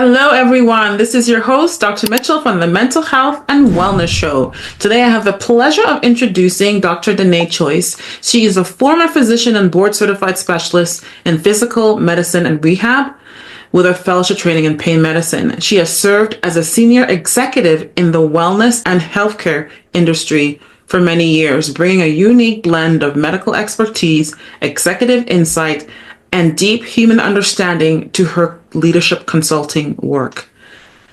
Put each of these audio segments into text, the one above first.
Hello, everyone. This is your host, Dr. Mitchell from the Mental Health and Wellness Show. Today, I have the pleasure of introducing Dr. Denée Choice. She is a former physician and board-certified specialist in physical medicine and rehab with a fellowship training in pain medicine. She has served as a senior executive in the wellness and healthcare industry for many years, bringing a unique blend of medical expertise, executive insight, and deep human understanding to her leadership consulting work.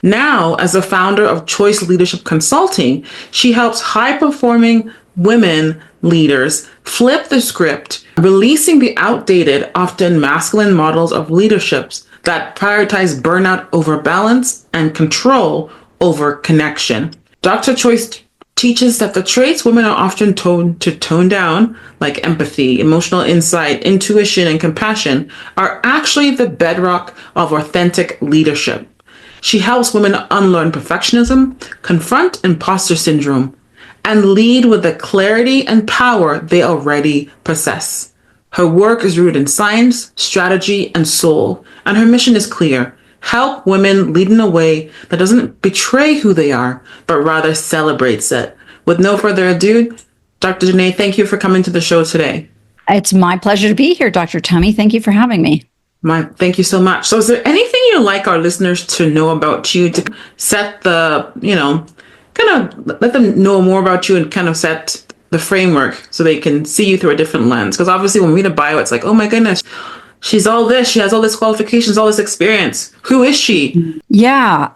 Now, as the founder of Choice Leadership Consulting, she helps high-performing women leaders flip the script, releasing the outdated, often masculine models of leaderships that prioritize burnout over balance and control over connection. Dr. Choice teaches that the traits women are often told to tone down, like empathy, emotional insight, intuition, and compassion, are actually the bedrock of authentic leadership. She helps women unlearn perfectionism, confront imposter syndrome, and lead with the clarity and power they already possess. Her work is rooted in science, strategy, and soul, and her mission is clear: help women lead in a way that doesn't betray who they are, but rather celebrates it. With no further ado, Dr. Denée, thank you for coming to the show today. It's my pleasure to be here, Dr. Tomi. Thank you for having me. Thank you so much. So is there anything you'd like our listeners to know about you to set the, kind of let them know more about you and kind of set the framework so they can see you through a different lens? Because obviously when we read a bio, it's like, oh my goodness, she's all this, she has all this qualifications, all this experience. Who is she? Yeah.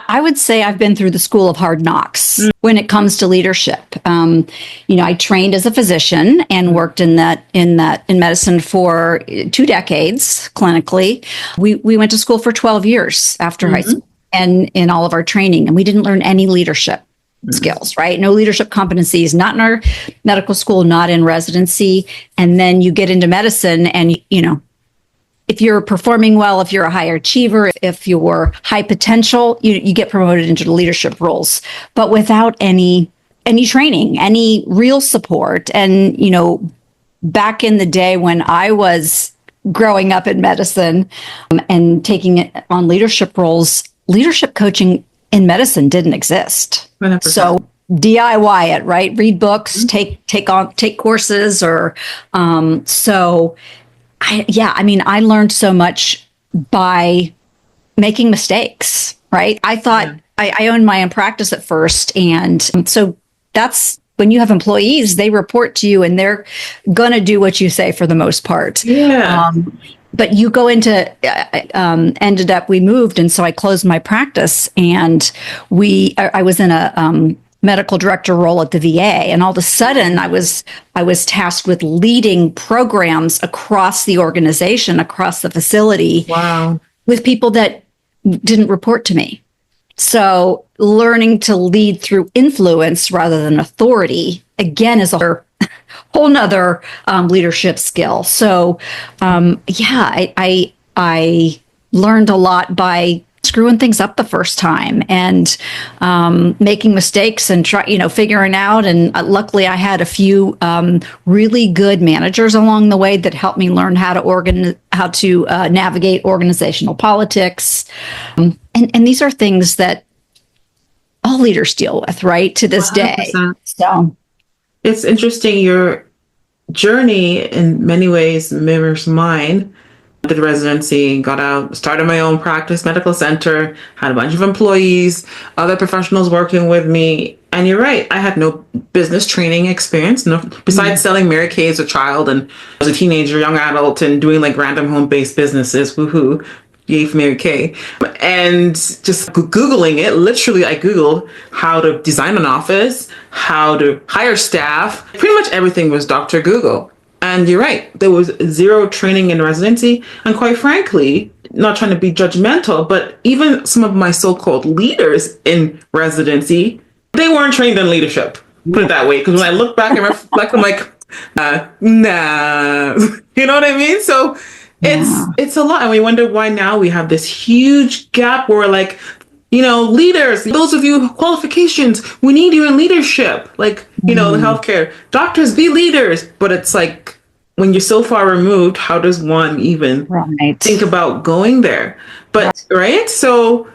I would say I've been through the school of hard knocks when it comes to leadership. I trained as a physician and worked in medicine for 2 decades clinically. We went to school for 12 years after high school and in all of our training, and we didn't learn any leadership skills, right? No leadership competencies, not in our medical school, not in residency. And then you get into medicine and, if you're performing well, if you're a high achiever, if you're high potential, you get promoted into leadership roles, but without any training, any real support. And, back in the day when I was growing up in medicine and taking on leadership roles, leadership coaching in medicine didn't exist. 100%. So DIY it, right? Read books, take courses, or I learned so much by making mistakes, right? I thought I owned my own practice at first. And so that's when you have employees, they report to you and they're going to do what you say for the most part. Yeah. But you go into, we moved. And so I closed my practice and I was in a, medical director role at the VA. And all of a sudden I was tasked with leading programs across the organization, across the facility. Wow. With people that didn't report to me. So learning to lead through influence rather than authority, again, is a whole nother leadership skill. So I learned a lot by screwing things up the first time and making mistakes and figuring out. And luckily, I had a few really good managers along the way that helped me learn how to navigate organizational politics. And these are things that all leaders deal with, right, to this 100%. Day. So it's interesting. Your journey in many ways mirrors mine. Did residency, got out, started my own practice, medical center, had a bunch of employees, other professionals working with me. And you're right, I had no business training experience, besides selling Mary Kay as a child and as a teenager, young adult, and doing like random home-based businesses, woohoo, yay for Mary Kay. And just Googling it, literally I Googled how to design an office, how to hire staff, pretty much everything was Dr. Google. And you're right, there was zero training in residency. And quite frankly, not trying to be judgmental, but even some of my so-called leaders in residency, they weren't trained in leadership, put it that way. Because when I look back and reflect, I'm like, nah, you know what I mean? So it's a lot. And we wonder why now we have this huge gap where like, leaders, those of you with qualifications, we need you in leadership. Like, the healthcare doctors, be leaders. But it's like, when you're so far removed, how does one even Right. think about going there? But, right? So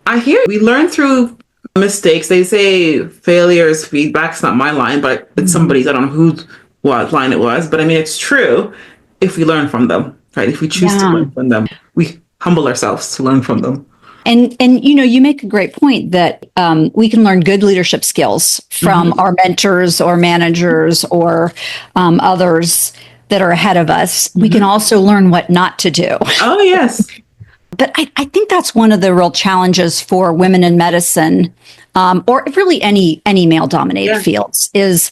I hear we learn through mistakes. They say failure is feedback. It's not my line, but it's somebody's. I don't know what line it was, but I mean, it's true if we learn from them, right? If we choose to Yeah. learn from them, we humble ourselves to learn from them. And you make a great point that we can learn good leadership skills from our mentors or managers or others that are ahead of us. We can also learn what not to do. Oh, yes. But I think that's one of the real challenges for women in medicine, or really any male-dominated fields, is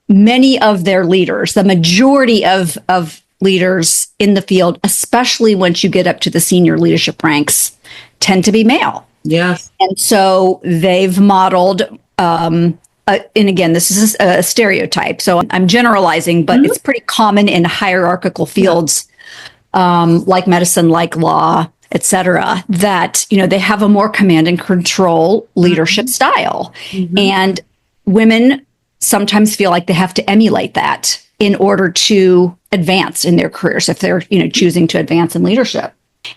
many of their leaders, the majority of leaders in the field, especially once you get up to the senior leadership ranks, tend to be male. Yes. And so they've modeled, and again, this is a stereotype, so I'm generalizing, but it's pretty common in hierarchical fields like medicine, like law, et cetera, that, they have a more command and control leadership style. And women sometimes feel like they have to emulate that in order to advance in their careers if they're, choosing to advance in leadership.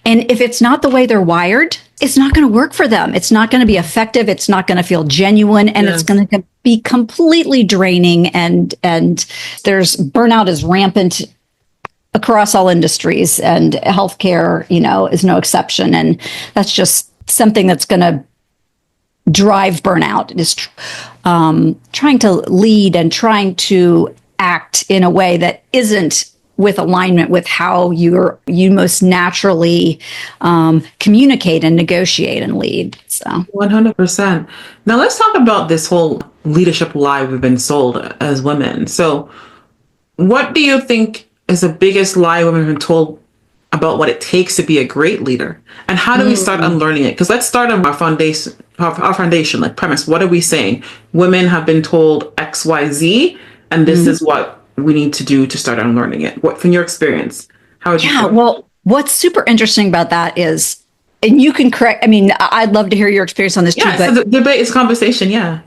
And if it's not the way they're wired, it's not going to work for them. It's not going to be effective. It's not going to feel genuine, and it's going to be completely draining. And there's burnout is rampant across all industries, and healthcare, is no exception. And that's just something that's going to drive burnout, is trying to lead and trying to act in a way that isn't with alignment with how you most naturally communicate and negotiate and lead. So 100%. Now let's talk about this whole leadership lie we've been sold as women. So what do you think is the biggest lie women have been told about what it takes to be a great leader? And how do we start unlearning it? Because let's start on our foundation, like premise. What are we saying? Women have been told X, Y, Z, and this is what we need to do to start unlearning it. What, from your experience, how would you? Yeah, well, what's super interesting about that is, and you can correct, I'd love to hear your experience on this too. Yeah, but the debate is conversation. Yeah.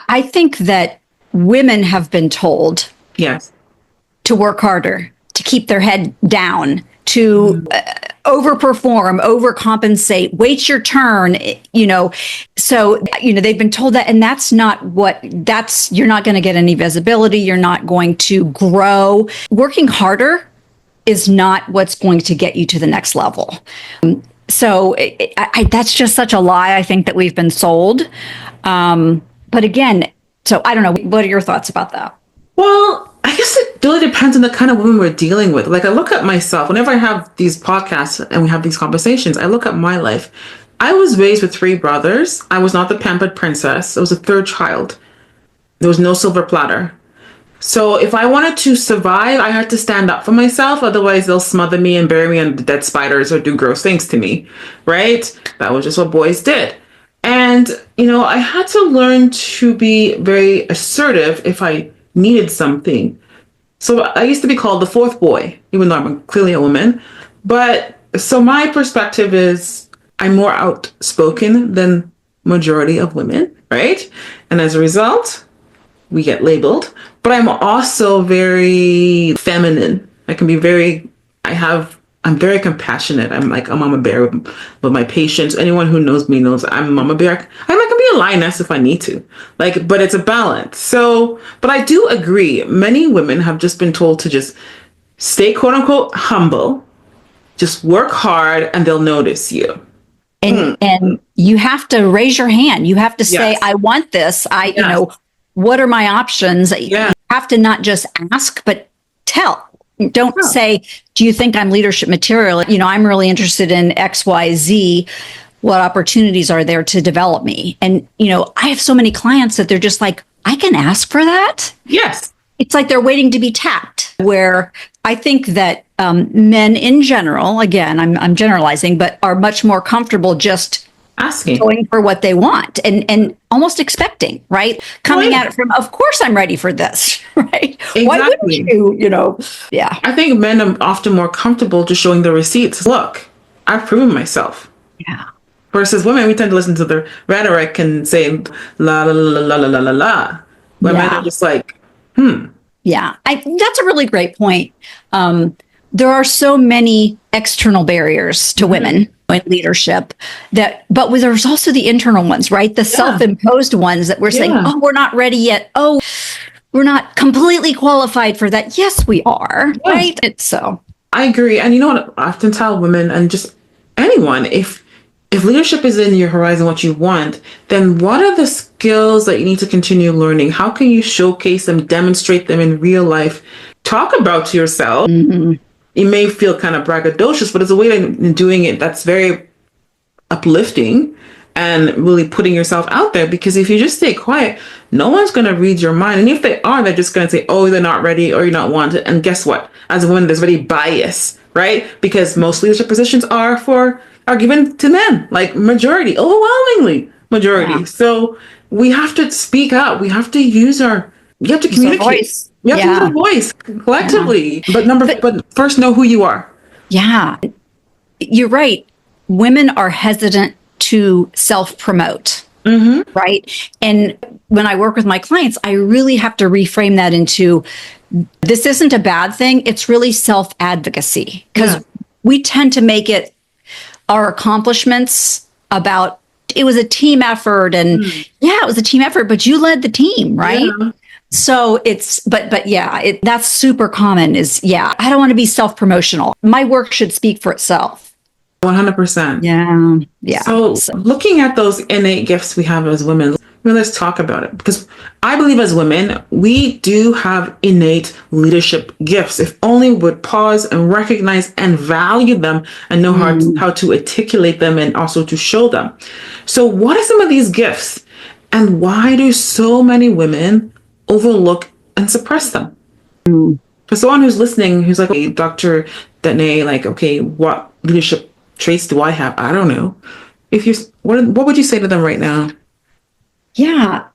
I think that women have been told to work harder, to keep their head down, to overperform, overcompensate, wait your turn, So, they've been told that, and that's not you're not going to get any visibility. You're not going to grow. Working harder is not what's going to get you to the next level. So that's just such a lie, I think, that we've been sold. But again, so I don't know. What are your thoughts about that? Well, I guess it really depends on the kind of women we're dealing with. Like, I look at myself, whenever I have these podcasts and we have these conversations, I look at my life. I was raised with 3 brothers. I was not the pampered princess. I was a 3rd child. There was no silver platter. So if I wanted to survive, I had to stand up for myself. Otherwise, they'll smother me and bury me under dead spiders or do gross things to me, right? That was just what boys did. And, I had to learn to be very assertive if I needed something. So I used to be called the 4th boy, even though I'm clearly a woman. But so my perspective is I'm more outspoken than majority of women, right? And as a result, we get labeled. But I'm also very feminine. I can be I'm very compassionate. I'm like a mama bear with my patients. Anyone who knows me knows I'm a mama bear. I can be a lioness if I need to. But it's a balance. So, but I do agree. Many women have just been told to just stay quote unquote humble, just work hard, and they'll notice you. And you have to raise your hand. You have to say, I want this. What are my options? You have to not just ask, but tell. Don't say, do you think I'm leadership material? I'm really interested in X, Y, Z. What opportunities are there to develop me? And, I have so many clients that they're just like, I can ask for that. Yes. It's like they're waiting to be tapped, where I think that men in general, again, I'm generalizing, but are much more comfortable just asking, going for what they want and almost expecting, right? Coming at it from, of course I'm ready for this, right? Exactly. Why wouldn't you, Yeah. I think men are often more comfortable just showing the receipts. Look, I've proven myself. Yeah. Versus women, we tend to listen to the rhetoric and say la la la la la la la la. Where men are just like, Yeah. That's a really great point. There are so many external barriers to women in leadership but there's also the internal ones, right? The self-imposed ones that we're saying, oh, we're not ready yet. Oh, we're not completely qualified for that. Yes, we are, right? So I agree. And you know what? I often tell women and just anyone, if leadership is in your horizon, what you want, then what are the skills that you need to continue learning? How can you showcase them, demonstrate them in real life? Talk about yourself. It may feel kind of braggadocious, but it's a way of doing it that's very uplifting and really putting yourself out there. Because if you just stay quiet, no one's going to read your mind. And if they are, they're just going to say, oh, they're not ready or you're not wanted. And guess what? As a woman, there's already bias, right? Because most leadership positions are given to men, like overwhelmingly majority. Yeah. So we have to speak up. We have to you have to communicate. You have to use a voice collectively. Yeah. But first know who you are. Yeah, you're right. Women are hesitant to self-promote, right? And when I work with my clients, I really have to reframe that into, this isn't a bad thing. It's really self-advocacy, because we tend to make it our accomplishments about, it was a team effort, and it was a team effort, but you led the team, right? Yeah. So it's, that's super common is, I don't want to be self-promotional. My work should speak for itself. 100%. Yeah. So looking at those innate gifts we have as women, let's talk about it, because I believe as women, we do have innate leadership gifts. If only we would pause and recognize and value them and know how to articulate them and also to show them. So what are some of these gifts, and why do so many women overlook and suppress them? For someone who's listening, who's like, okay, Dr. Denée, like, okay, what leadership traits do I have? I don't know. What would you say to them right now? Yeah.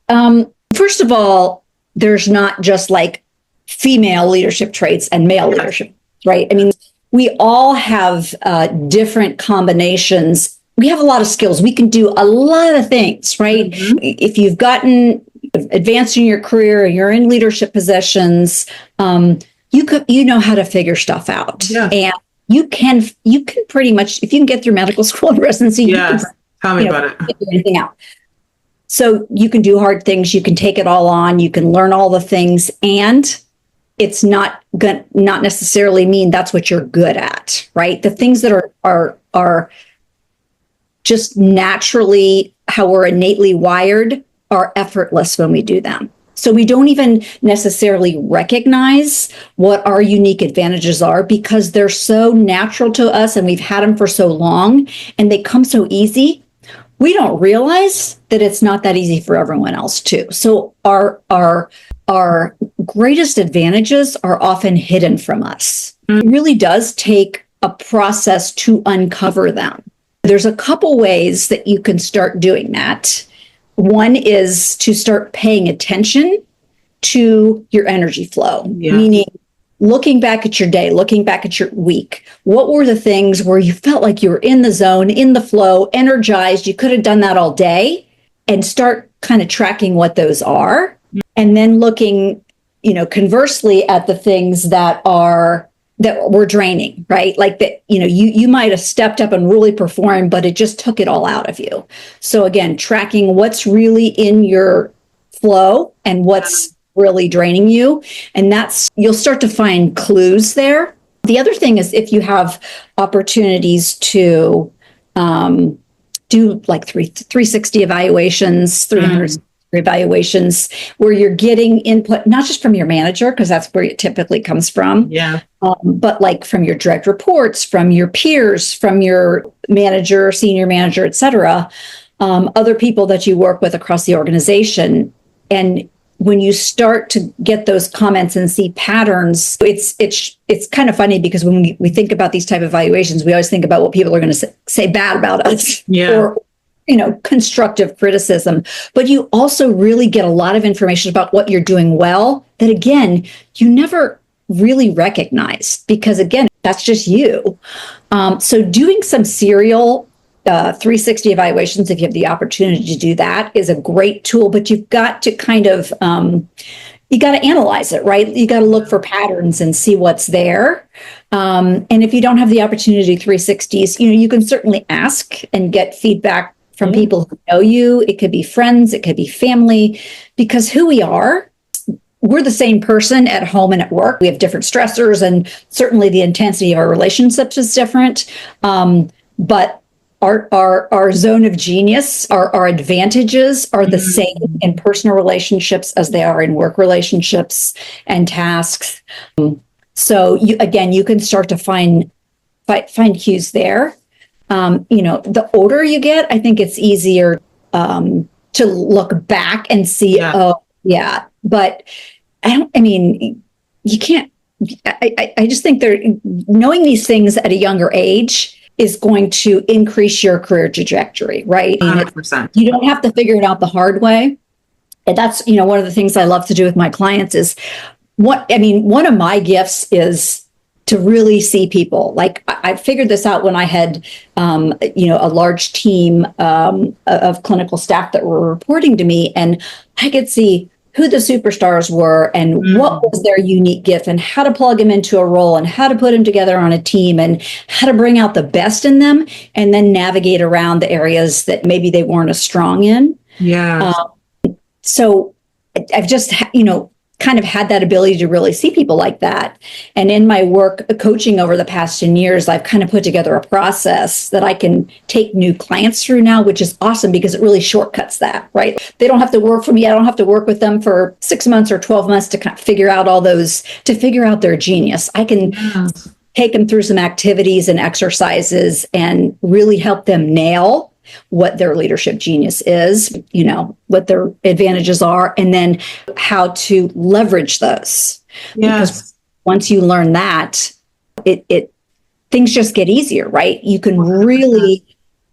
First of all, there's not just like female leadership traits and male leadership, right? I mean, we all have different combinations. We have a lot of skills. We can do a lot of things, right? If you've gotten advanced in your career, you're in leadership positions, you know how to figure stuff out. Yeah. And you can pretty much, if you can get through medical school and residency, tell me about it. Figure anything out. So you can do hard things, you can take it all on, you can learn all the things, and it's not necessarily mean that's what you're good at, right? The things that are just naturally how we're innately wired are effortless when we do them. So we don't even necessarily recognize what our unique advantages are because they're so natural to us and we've had them for so long and they come so easy. We don't realize that it's not that easy for everyone else too. So our greatest advantages are often hidden from us. It really does take a process to uncover them. There's a couple ways that you can start doing that. One is to start paying attention to your energy flow, meaning looking back at your day, looking back at your week. What were the things where you felt like you were in the zone, in the flow, energized? You could have done that all day, and start kind of tracking what those are. And then looking, conversely at the things that were draining, right? Like that, you might have stepped up and really performed, but it just took it all out of you. So again, tracking what's really in your flow and what's really draining you. And you'll start to find clues there. The other thing is if you have opportunities to do like 360 evaluations, 300 evaluations, where you're getting input, not just from your manager, because that's where it typically comes from, but like from your direct reports, from your peers, from your manager, senior manager, et cetera, other people that you work with across the organization. And when you start to get those comments and see patterns, it's kind of funny because when we think about these type of evaluations, we always think about what people are going to say bad about us, or constructive criticism. But you also really get a lot of information about what you're doing well that, again, you never really recognize because, again, that's just you. So doing some serial 360 evaluations, if you have the opportunity to do that, is a great tool, but you've got to kind of you got to analyze it, right? You got to look for patterns and see what's there. And if you don't have the opportunity to do 360s, you can certainly ask and get feedback from people who know you. It could be friends, it could be family, because who we are, we're the same person at home and at work. We have different stressors, and certainly the intensity of our relationships is different. But our zone of genius, our advantages are the same in personal relationships as they are in work relationships and tasks. So you can start to find cues there. The older you get, I think it's easier to look back and see, but you can't, I just think knowing these things at a younger age is going to increase your career trajectory, right? 100%. You don't have to figure it out the hard way. And that's, one of the things I love to do with my clients is one of my gifts is to really see people. Like I figured this out when I had, a large team of clinical staff that were reporting to me, and I could see who the superstars were and what was their unique gift and how to plug them into a role and how to put them together on a team and how to bring out the best in them and then navigate around the areas that maybe they weren't as strong in. Yeah. So I've just, kind of had that ability to really see people like that. And in my work coaching over the past 10 years, I've kind of put together a process that I can take new clients through now, which is awesome because it really shortcuts that, right? They don't have to work for me. I don't have to work with them for 6 months or 12 months to kind of figure out to figure out their genius. I can take them through some activities and exercises and really help them nail what their leadership genius is, what their advantages are, and then how to leverage those. Yes. Because once you learn that, it things just get easier, right? You can really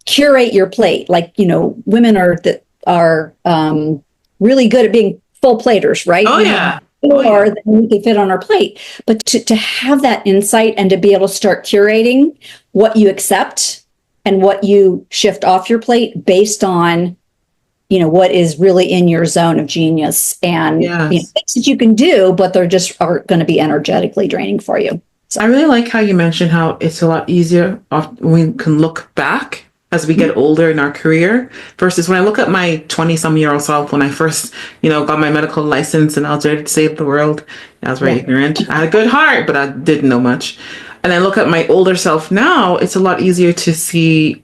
curate your plate. Like, women are really good at being full platers, right? Oh, yeah. More than we can fit on our plate. But to have that insight and to be able to start curating what you accept and what you shift off your plate based on, what is really in your zone of genius and things that you can do, but they're just are going to be energetically draining for you. So. I really like how you mentioned how it's a lot easier when we can look back as we get older in our career versus when I look at my 20-some-year-old self when I first, got my medical license and I was ready to save the world. I was very ignorant. I had a good heart, but I didn't know much. And I look at my older self now, it's a lot easier to see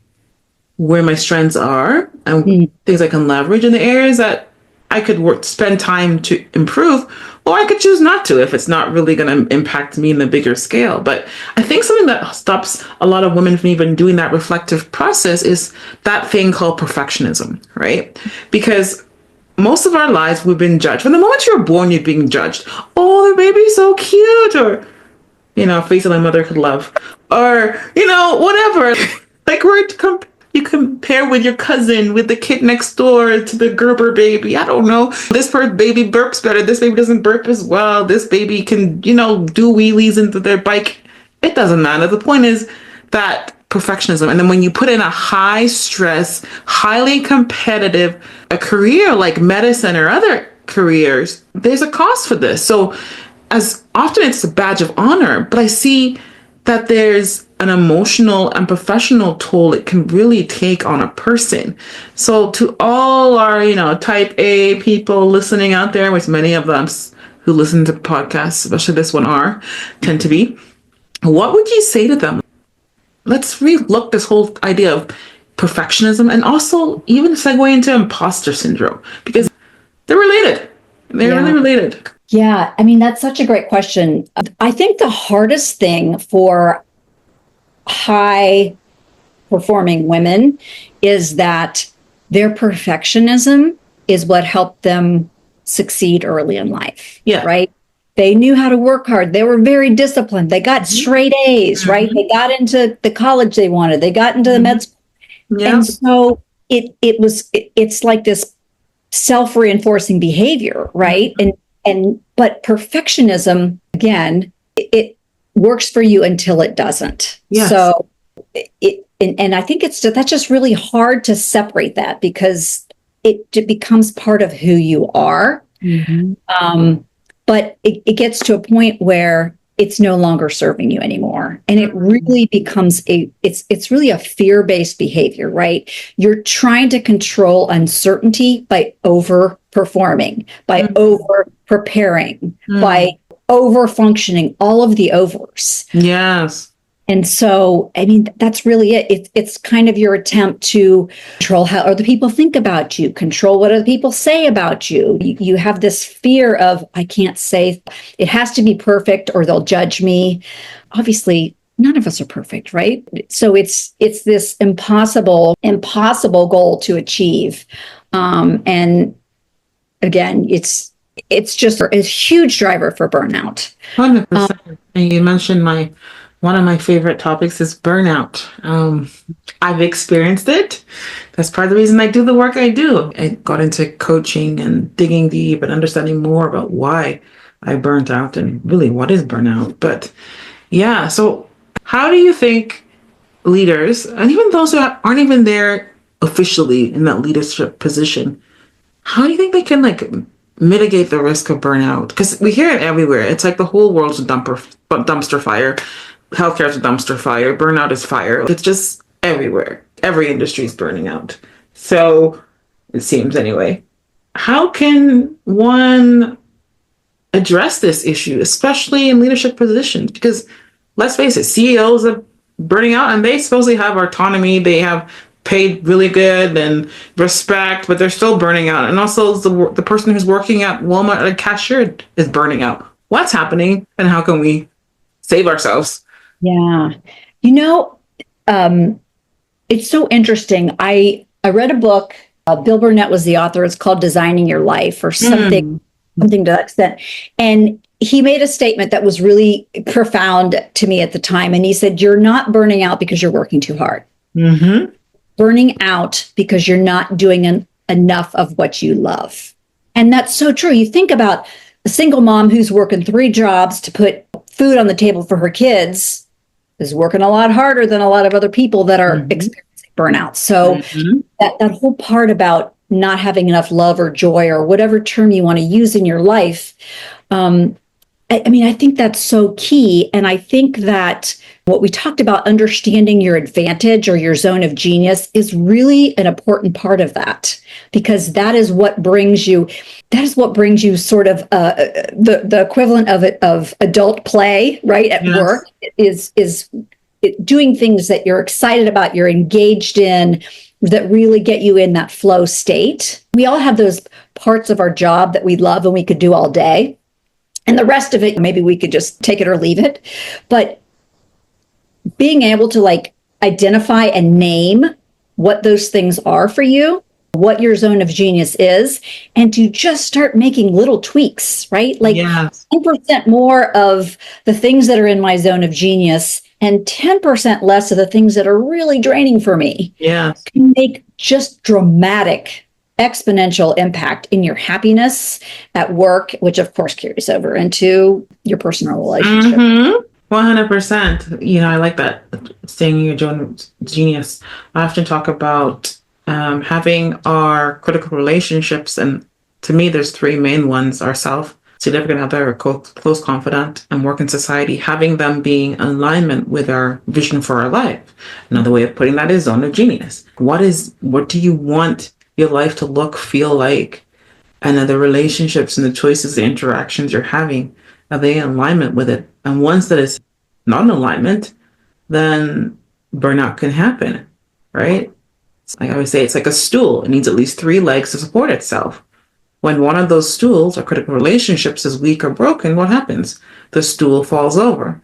where my strengths are and things I can leverage in the areas that I could spend time to improve, or I could choose not to if it's not really going to impact me in the bigger scale. But I think something that stops a lot of women from even doing that reflective process is that thing called perfectionism, right? Because most of our lives we've been judged. From the moment you're born, you're being judged. Oh, the baby's so cute, or a face that my mother could love, or, whatever. Like you compare with your cousin, with the kid next door to the Gerber baby. I don't know. This baby burps better. This baby doesn't burp as well. This baby can, do wheelies into their bike. It doesn't matter. The point is that perfectionism. And then when you put in a high stress, highly competitive, a career like medicine or other careers, there's a cost for this. So as often it's a badge of honor, but I see that there's an emotional and professional toll it can really take on a person. So to all our, type A people listening out there, which many of them who listen to podcasts, especially this one tend to be, what would you say to them? Let's relook this whole idea of perfectionism and also even segue into imposter syndrome, because they're related. They're really related. Yeah, that's such a great question. I think the hardest thing for high performing women is that their perfectionism is what helped them succeed early in life. Yeah. Right? They knew how to work hard. They were very disciplined. They got straight A's, right? They got into the college they wanted. They got into the med school. Yeah. And so it's like this self-reinforcing behavior, right? But perfectionism, again, it works for you until it doesn't. Yes. So and I think that's just really hard to separate that because it becomes part of who you are. Mm-hmm. but it gets to a point where it's no longer serving you anymore. And it really becomes it's really a fear-based behavior, right? You're trying to control uncertainty by over-performing, by over-preparing, by over-functioning, all of the overs. Yes. And so, I mean, that's really it. It's kind of your attempt to control how other people think about you, control what other people say about you. You have this fear of, I can't say, it has to be perfect or they'll judge me. Obviously, none of us are perfect, right? So it's this impossible goal to achieve. And again, it's just a huge driver for burnout. 100%. And you mentioned one of my favorite topics is burnout. I've experienced it. That's part of the reason I do the work I do. I got into coaching and digging deep and understanding more about why I burnt out and really what is burnout. But yeah, so how do you think leaders, and even those who aren't even there officially in that leadership position, how do you think they can mitigate the risk of burnout? Because we hear it everywhere. It's like the whole world's a dumpster fire. Healthcare is a dumpster fire. Burnout is fire. It's just everywhere. Every industry is burning out. So it seems anyway. How can one address this issue, especially in leadership positions? Because let's face it, CEOs are burning out and they supposedly have autonomy. They have paid really good and respect, but they're still burning out. And also the person who's working at Walmart, a cashier, is burning out. What's happening and how can we save ourselves? Yeah. It's so interesting. I read a book, Bill Burnett was the author. It's called Designing Your Life or something to that extent. And he made a statement that was really profound to me at the time. And he said, you're not burning out because you're working too hard. Burning out because you're not doing enough of what you love. And that's so true. You think about a single mom who's working 3 jobs to put food on the table for her kids is working a lot harder than a lot of other people that are experiencing burnout. So that whole part about not having enough love or joy or whatever term you want to use in your life, I mean, I think that's so key. And I think that what we talked about, understanding your advantage or your zone of genius, is really an important part of that, because that is what brings you sort of the equivalent of adult play, right? At work is doing things that you're excited about, you're engaged in, that really get you in that flow state. We all have those parts of our job that we love and we could do all day. And the rest of it, maybe we could just take it or leave it. But being able to identify and name what those things are for you, what your zone of genius is, and to just start making little tweaks, right? 10% more of the things that are in my zone of genius and 10% less of the things that are really draining for me. Can make just dramatic exponential impact in your happiness at work, which of course carries over into your personal relationship. 100%. I like that saying, your genius. I often talk about having our critical relationships, and to me, there's 3 main ones: ourself, significant other, close confidant, and work in society. Having them being in alignment with our vision for our life. Another way of putting that is zone of genius. What do you want your life to look, feel like? And then the relationships and the choices, the interactions you're having, are they in alignment with it? And once that is not in alignment, then burnout can happen, right? Like I always say, it's like a stool. It needs at least 3 legs to support itself. When one of those stools or critical relationships is weak or broken, what happens? The stool falls over.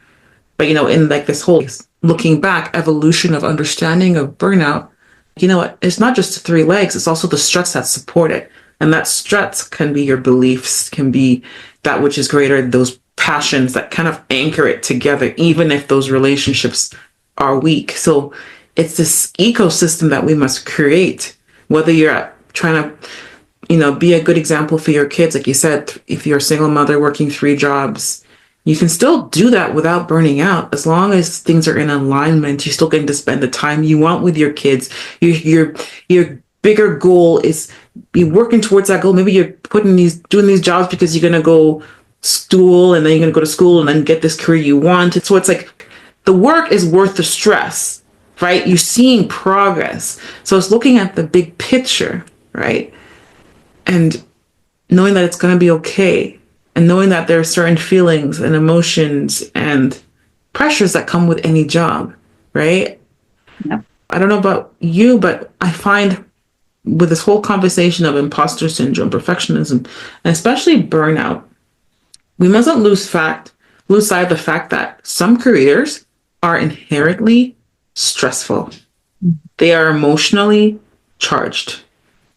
But, in this whole looking back evolution of understanding of burnout, it's not just the 3 legs, it's also the struts that support it. And that struts can be your beliefs, can be that which is greater, those passions that kind of anchor it together, even if those relationships are weak. So it's this ecosystem that we must create, whether you're trying to, be a good example for your kids. Like you said, if you're a single mother working 3 jobs, you can still do that without burning out. As long as things are in alignment, you're still getting to spend the time you want with your kids. Your bigger goal is you're working towards that goal. Maybe you're doing these jobs because you're going to go school, and then you're going to go to school and then get this career you want. So it's like the work is worth the stress, right? You're seeing progress. So it's looking at the big picture, right? And knowing that it's going to be okay, and knowing that there are certain feelings and emotions and pressures that come with any job, right? Yep. I don't know about you, but I find with this whole conversation of imposter syndrome, perfectionism, and especially burnout, we mustn't lose sight of the fact that some careers are inherently stressful. They are emotionally charged.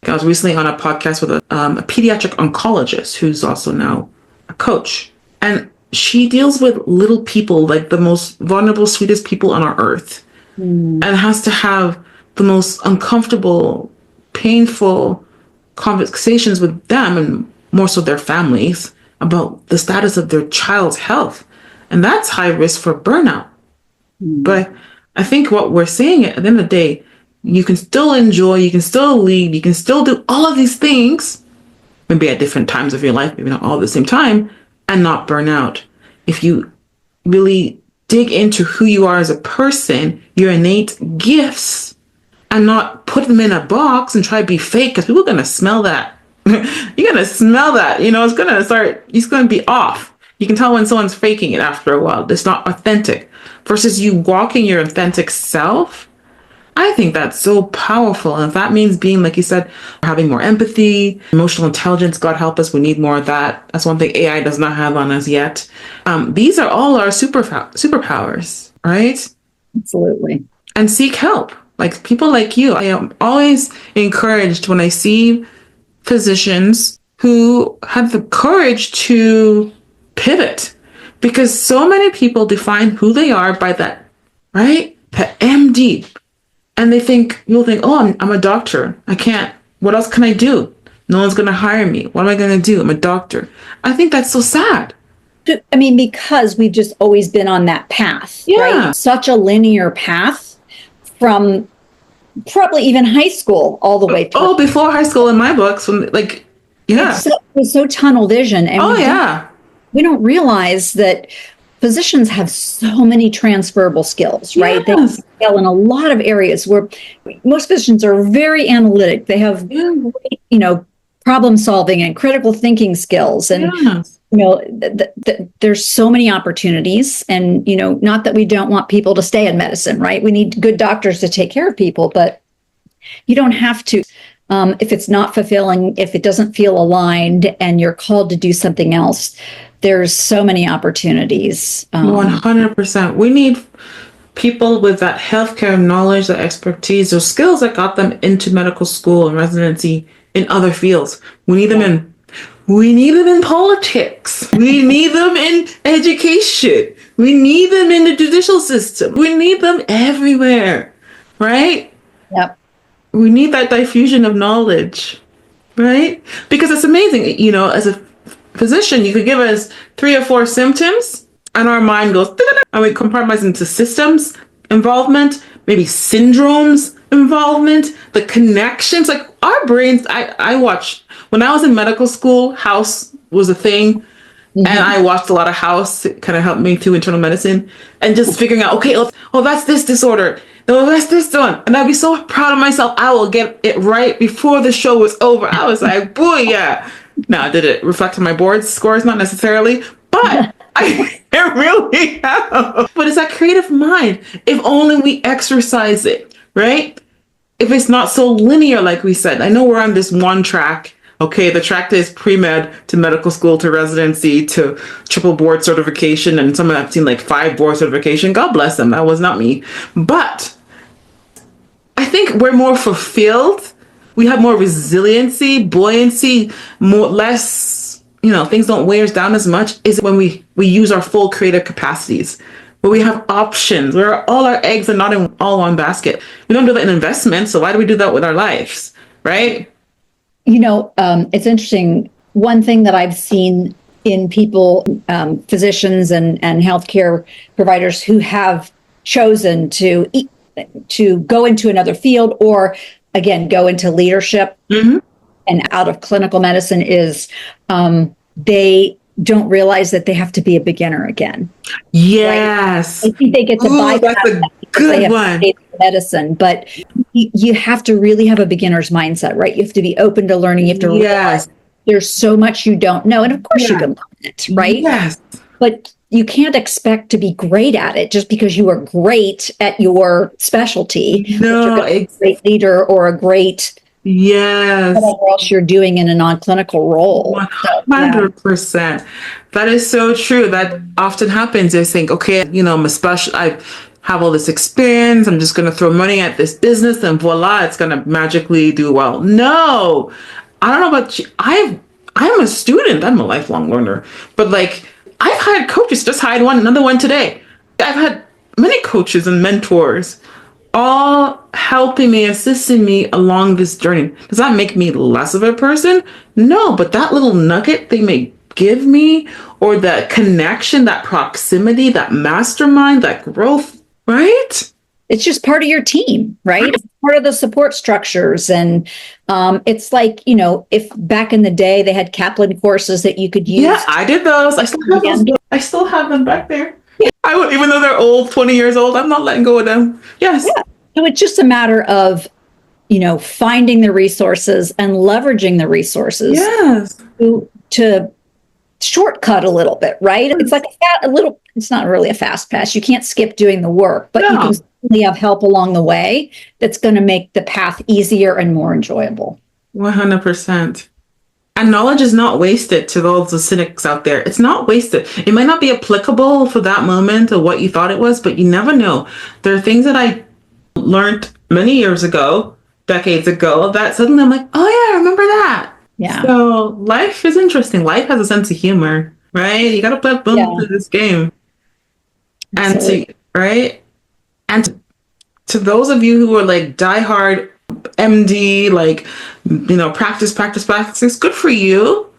I was recently on a podcast with a pediatric oncologist who's also now a coach. And she deals with little people, like the most vulnerable, sweetest people on our earth, and has to have the most uncomfortable, painful conversations with them, and more so their families, about the status of their child's health. And that's high risk for burnout. But I think what we're saying at the end of the day, you can still enjoy, you can still lead, you can still do all of these things, maybe at different times of your life, maybe not all at the same time, and not burn out. If you really dig into who you are as a person, your innate gifts, and not put them in a box and try to be fake, because people are going to smell that. You're going to smell that. It's going to be off. You can tell when someone's faking it after a while. It's not authentic. Versus you walking your authentic self, I think that's so powerful. And if that means being, like you said, having more empathy, emotional intelligence, God help us, we need more of that. That's one thing AI does not have on us yet. These are all our superpowers, right? Absolutely. And seek help. Like people like you. I am always encouraged when I see physicians who have the courage to pivot, because so many people define who they are by that, right? The MD. And you'll think, oh, I'm a doctor. I can't, what else can I do? No one's going to hire me. What am I going to do? I'm a doctor. I think that's so sad. I mean, because we've just always been on that path, Yeah. right? Such a linear path from probably even high school all the way through. Oh, before high school in my books, yeah. It was so tunnel vision. And we don't realize that physicians have so many transferable skills, right? Yes. They excel in a lot of areas where most physicians are very analytic. They have, problem solving and critical thinking skills. And, there's so many opportunities. And, not that we don't want people to stay in medicine, right? We need good doctors to take care of people, but you don't have to. If it's not fulfilling, if it doesn't feel aligned and you're called to do something else, there's so many opportunities. 100%. We need people with that healthcare knowledge, that expertise, those skills that got them into medical school and residency in other fields. We need them in politics. We need them in education. We need them in the judicial system. We need them everywhere, right? Yep. We need that diffusion of knowledge, right? Because it's amazing, as a physician, you could give us 3 or 4 symptoms and our mind goes, and we compartmentalize into systems involvement, maybe syndromes involvement, the connections, like our brains. I watched, when I was in medical school, House was a thing. And I watched a lot of House. It kind of helped me through internal medicine and just figuring out, okay, oh, that's this disorder. No, that's this one. And I'd be so proud of myself. I will get it right before the show was over. I was like, boy, yeah. Now, did it reflect on my board scores? Not necessarily, but it really helped. But it's that creative mind. If only we exercise it, right? If it's not so linear, like we said. I know we're on this one track. Okay, the track is pre-med to medical school to residency to triple board certification. And some of them have seen like 5 board certification. God bless them. That was not me. But I think we're more fulfilled. We have more resiliency, buoyancy, less, things don't weigh us down as much, is when we use our full creative capacities, where we have options, where all our eggs are not in all one basket. We don't do that in investments, so why do we do that with our lives, right? It's interesting. One thing that I've seen in people, physicians and healthcare providers who have chosen to go into another field or, again, go into leadership and out of clinical medicine is they don't realize that they have to be a beginner again. Yes. I think they get to bypass That's a that because they good have one. medicine, but you have to really have a beginner's mindset, right? You have to be open to learning. You have to realize Yes. there's so much you don't know. And of course you Yeah. can learn it, right? Yes. But you can't expect to be great at it just because you are great at your specialty, that you're No, going to be it's a great leader or a great yes. whatever else you're doing in a non-clinical role. So, yeah. 100%. That is so true. That often happens. They think, okay, I'm a special, I have all this experience. I'm just going to throw money at this business and voila, it's going to magically do well. No, I don't know about you. I'm a student. I'm a lifelong learner, but like I've had coaches, just hired another one today. I've had many coaches and mentors all helping me, assisting me along this journey. Does that make me less of a person? No, but that little nugget they may give me, or that connection, that proximity, that mastermind, that growth, right? It's just part of your team, right? It's part of the support structures. And it's like, if back in the day they had Kaplan courses that you could use. Yeah, I did those. I still have those. I still have them back there. I would, even though they're old, 20 years old, I'm not letting go of them. Yes. Yeah. So it's just a matter of, finding the resources and leveraging the resources Yes. to shortcut a little bit, right? It's like it's not really a fast pass. You can't skip doing the work, but you can certainly have help along the way that's going to make the path easier and more enjoyable. 100%. And knowledge is not wasted to those the cynics out there. It's not wasted. It might not be applicable for that moment or what you thought it was, but you never know. There are things that I learned many years ago, decades ago, that suddenly I'm like, oh yeah, I remember that. Yeah. So life is interesting. Life has a sense of humor, right? You got to play through this game. Absolutely. And to those of you who are like diehard MD, like, practice, it's good for you.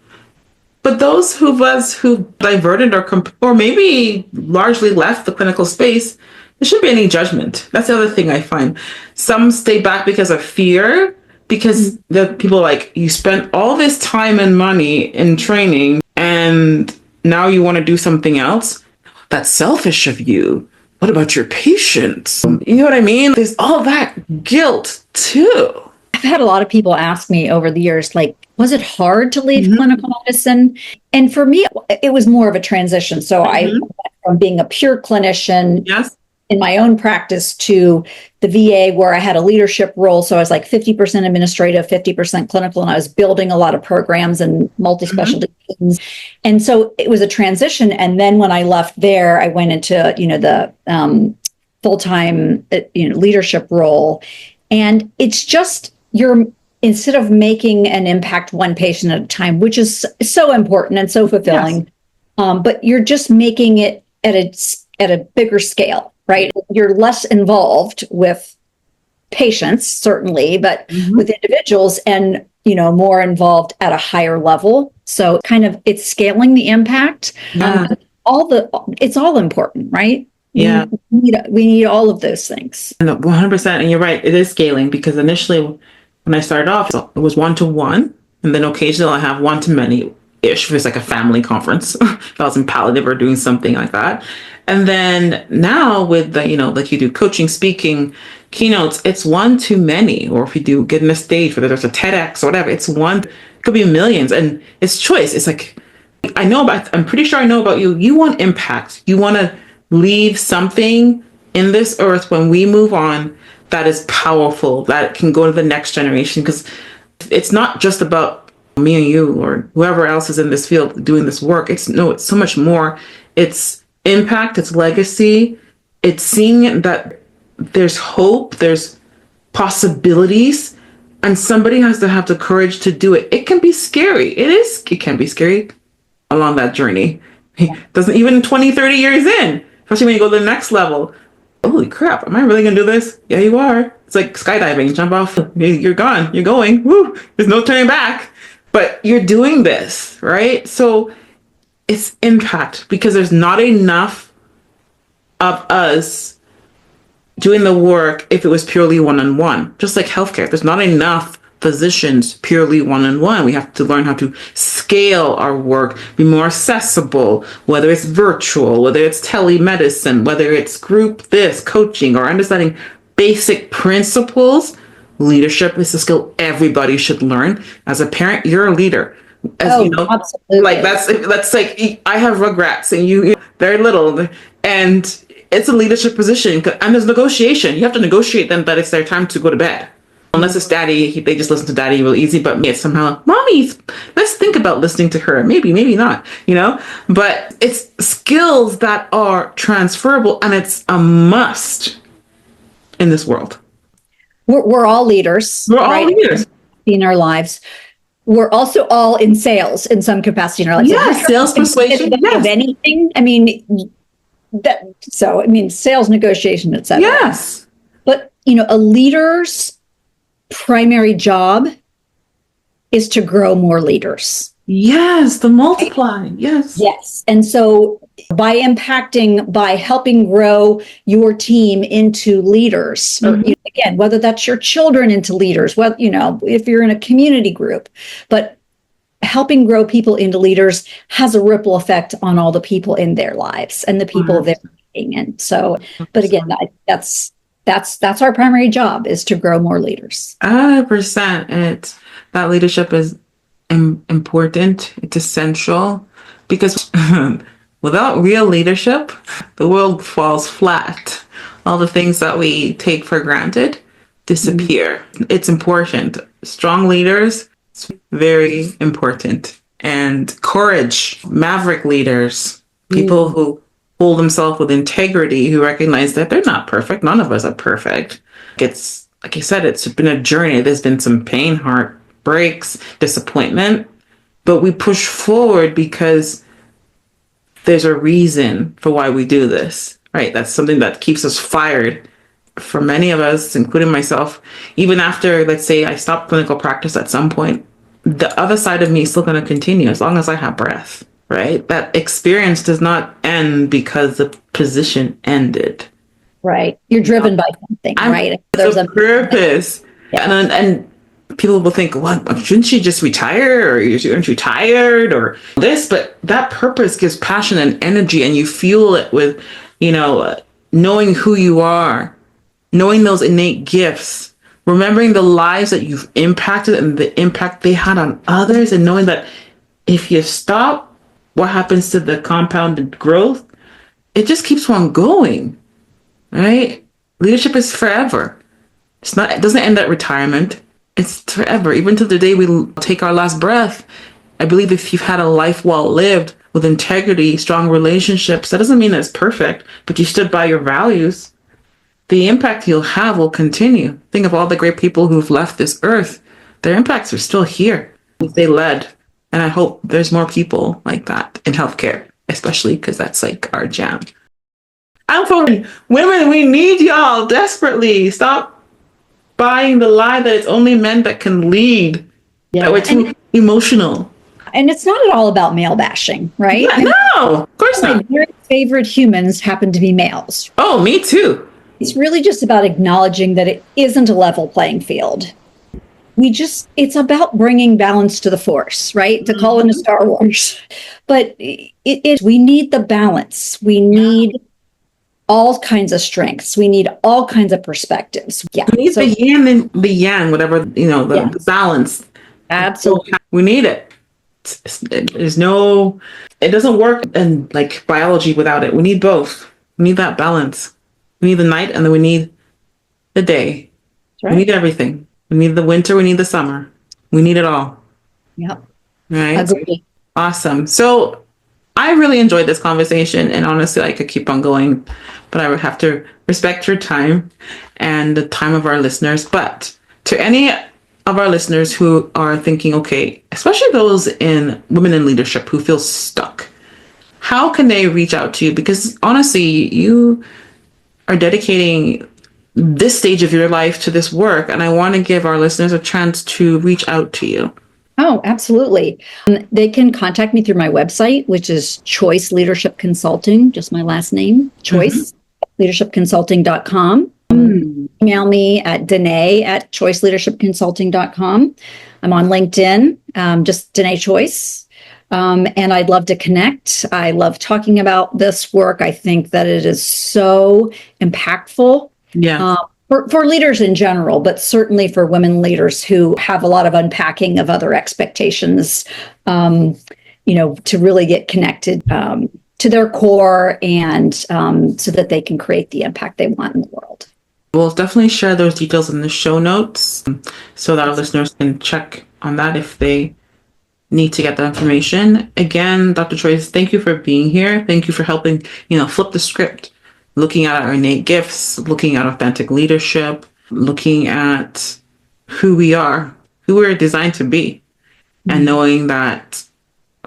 But those who diverted or maybe largely left the clinical space, there shouldn't be any judgment. That's the other thing I find. Some stay back because of fear, because the people are like, you spent all this time and money in training and now you want to do something else. That's selfish of you. What about your patients? You know what I mean? There's all that guilt too. I've had a lot of people ask me over the years, like, was it hard to leave clinical medicine? And for me, it was more of a transition. So I went from being a pure clinician in my own practice to the VA, where I had a leadership role. So I was like 50% administrative, 50% clinical, and I was building a lot of programs and multi-specialty teams. And so it was a transition. And then when I left there, I went into, the full-time, leadership role. And it's just, instead of making an impact one patient at a time, which is so important and so fulfilling, but you're just making it at a bigger scale, right? You're less involved with patients, certainly, but with individuals, and more involved at a higher level. So it's scaling the impact. It's all important, right? Yeah. We need all of those things. 100%. And you're right. It is scaling, because initially when I started off, it was 1-to-1, and then occasionally I have 1-to-many-ish. If it's like a family conference, if I was in palliative or doing something like that. And then now with the, like you do coaching, speaking, keynotes, it's 1-to-many. Or if you do get in a stage, whether there's a TEDx or whatever, it could be millions. And it's choice. It's like, I'm pretty sure I know about you. You want impact. You want to leave something in this earth when we move on that is powerful, that can go to the next generation. Because it's not just about me and you or whoever else is in this field doing this work. It's so much more. It's impact, it's legacy, it's seeing that there's hope, there's possibilities, and somebody has to have the courage to do it. It can be scary. It can be scary along that journey. Doesn't even 20, 30 years in, especially when you go to the next level. Holy crap, am I really gonna do this? Yeah, you are. It's like skydiving, jump off, you're gone, you're going, woo, there's no turning back. But you're doing this, right? So it's impact, because there's not enough of us doing the work if it was purely one-on-one. Just like healthcare, there's not enough physicians purely one-on-one. We have to learn how to scale our work, be more accessible, whether it's virtual, whether it's telemedicine, whether it's group this, coaching, or understanding basic principles. Leadership is a skill everybody should learn. As a parent, you're a leader. As you know, absolutely. like that's like I have rugrats and you they're little, and it's a leadership position, and there's negotiation. You have to negotiate them that it's their time to go to bed. Unless it's daddy, they just listen to daddy real easy. But it's somehow, mommy, let's think about listening to her. Maybe not, But it's skills that are transferable, and it's a must in this world. We're all leaders. We're all leaders in our lives. We're also all in sales in some capacity in our lives. Yes, sales persuasion. Of anything. Sales negotiation, etc. Yes. But, a leader's primary job is to grow more leaders. Yes, the multiply. Yes. Yes. And so by helping grow your team into leaders, or again, whether that's your children into leaders, if you're in a community group, but helping grow people into leaders has a ripple effect on all the people in their lives and the people they're leading. And so, but again, that's our primary job, is to grow more leaders. 100%. That leadership is important. It's essential, because without real leadership, the world falls flat. All the things that we take for granted disappear. It's important. Strong leaders, it's very important. And courage, maverick leaders, people who hold themselves with integrity, who recognize that they're not perfect. None of us are perfect. It's, like I said, it's been a journey. There's been some pain, heartbreaks, disappointment, but we push forward because there's a reason for why we do this, right? That's something that keeps us fired. For many of us, including myself, even after, let's say, I stopped clinical practice at some point, the other side of me is still going to continue as long as I have breath, right? That experience does not end because the position ended. Right. You're driven by something, right? There's a purpose. Yeah. And people will think, well, shouldn't she just retire? Or aren't you tired? Or this? But that purpose gives passion and energy, and you fuel it with, knowing who you are, knowing those innate gifts, remembering the lives that you've impacted and the impact they had on others, and knowing that if you stop, what happens to the compounded growth? It just keeps on going, right? Leadership is forever. It doesn't end at retirement. It's forever. Even to the day we take our last breath. I believe if you've had a life well lived with integrity, strong relationships, that doesn't mean it's perfect, but you stood by your values, the impact you'll have will continue. Think of all the great people who've left this earth. Their impacts are still here. They led. And I hope there's more people like that in healthcare, especially because that's like our jam. I'm for women. We need y'all desperately. Stop buying the lie that it's only men that can lead. Yeah. That we're too emotional. And it's not at all about male bashing, right? Yeah, no, of course not. My very favorite humans happen to be males. Oh, me too. It's really just about acknowledging that it isn't a level playing field. It's about bringing balance to the force, right? To call into Star Wars. But we need the balance. We need all kinds of strengths. We need all kinds of perspectives. Yeah. We need the yin and the yang, whatever, the balance. Absolutely. We need it. It doesn't work in like biology without it. We need both. We need that balance. We need the night, and then we need the day. That's right. We need everything. We need the winter. We need the summer. We need it all. Yep. Right. Agreed. Awesome. So I really enjoyed this conversation, and honestly, I could keep on going, but I would have to respect your time and the time of our listeners. But to any of our listeners who are thinking, okay, especially those in women in leadership who feel stuck, how can they reach out to you? Because honestly, you are dedicating this stage of your life to this work, and I want to give our listeners a chance to reach out to you. Oh, absolutely. They can contact me through my website, which is Choice Leadership Consulting, just my last name, choiceleadershipconsulting.com. Email me at Denée at choiceleadershipconsulting.com. I'm on LinkedIn, just Denée Choice. And I'd love to connect. I love talking about this work. I think that it is so impactful. Yeah. For leaders in general, but certainly for women leaders who have a lot of unpacking of other expectations, to really get connected to their core and so that they can create the impact they want in the world. We'll definitely share those details in the show notes so that our listeners can check on that if they need to get that information. Again, Dr. Choice, thank you for being here. Thank you for helping, flip the script, looking at our innate gifts, looking at authentic leadership, looking at who we are, who we're designed to be, and knowing that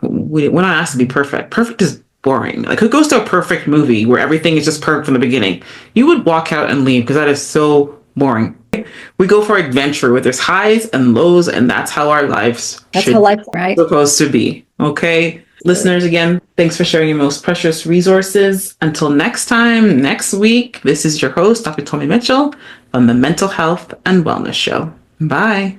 we're not asked to be perfect. Perfect is boring. Like, who goes to a perfect movie where everything is just perfect from the beginning? You would walk out and leave because that is so boring. We go for adventure where there's highs and lows, and that's how our lives right? Supposed to be. Okay. Listeners, again, thanks for sharing your most precious resources. Until next time, next week, this is your host, Dr. Tomi Mitchell, from the Mental Health and Wellness Show. Bye.